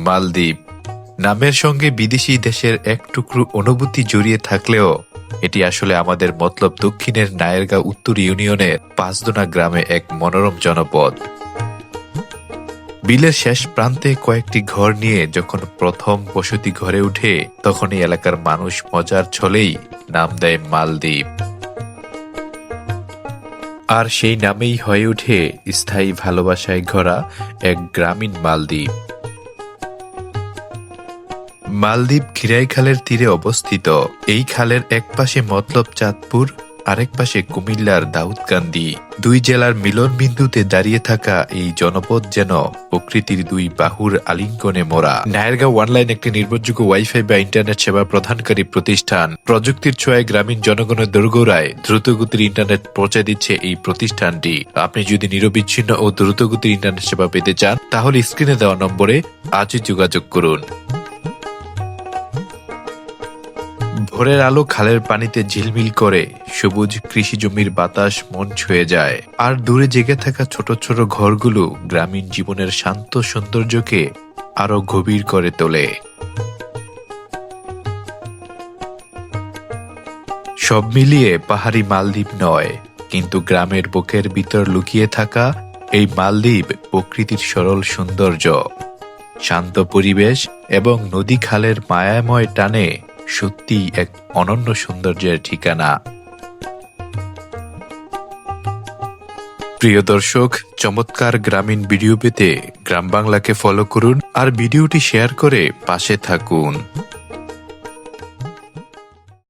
মালদ্বীপ নামের সঙ্গে বিদেশি দেশের এক টুকরো অনুভূতি জড়িয়ে থাকলেও এটি আসলে আমাদের মতলব দক্ষিণের নায়েরগাঁও উত্তর ইউনিয়নের পাঁচদোনা গ্রামে এক মনোরম জনপদ। বিলের শেষ প্রান্তে কয়েকটি ঘর নিয়ে যখন প্রথম বসতি ঘরে উঠে তখন এই এলাকার মানুষ মজার ছলেই নাম দেয় মালদ্বীপ। আর সেই নামেই হয়ে ওঠে স্থায়ী ভালোবাসায় ভরা এক গ্রামীণ মালদ্বীপ। মালদ্বীপ খিরাই খালের তীরে অবস্থিত। এই খালের এক পাশে মতলব চাঁদপুর, আরেক পাশে কুমিল্লার দাউদকান্দি। দুই জেলার মিলন বিন্দুতে দাঁড়িয়ে থাকা এই জনপদ যেন প্রকৃতির দুই বাহুর আলিঙ্গনে মোড়া। নায়েরগাঁও অনলাইন একটি নির্ভরযোগ্য ওয়াইফাই বা ইন্টারনেট সেবা প্রদানকারী প্রতিষ্ঠান। প্রযুক্তির ছোঁয়ায় গ্রামীণ জনগণের দোরগোড়ায় দ্রুতগতির ইন্টারনেট পৌঁছে দিচ্ছে এই প্রতিষ্ঠানটি। আপনি যদি নিরবিচ্ছিন্ন ও দ্রুতগতির ইন্টারনেট সেবা পেতে চান তাহলে স্ক্রিনে দেওয়া নম্বরে আজই যোগাযোগ করুন। ভোরের আলো খালের পানিতে ঝিলমিল করে, সবুজ কৃষি জমির বাতাস মন ছুঁয়ে যায়, আর দূরে জেগে থাকা ছোট ছোট ঘরগুলো গ্রামীণ জীবনের শান্ত সৌন্দর্যকে আরো গভীর করে তোলে। সব মিলিয়ে পাহাড়ি মালদ্বীপ নয়, কিন্তু গ্রামের বুকের ভিতর লুকিয়ে থাকা এই মালদ্বীপ প্রকৃতির সরল সৌন্দর্য, শান্ত পরিবেশ এবং নদী খালের মায়াময় টানে সত্যি এক অনন্য সৌন্দর্যের ঠিকানা। প্রিয় দর্শক, চমৎকার গ্রামীণ ভিডিও পেতে গ্রাম বাংলাকে ফলো করুন আর ভিডিওটি শেয়ার করে পাশে থাকুন।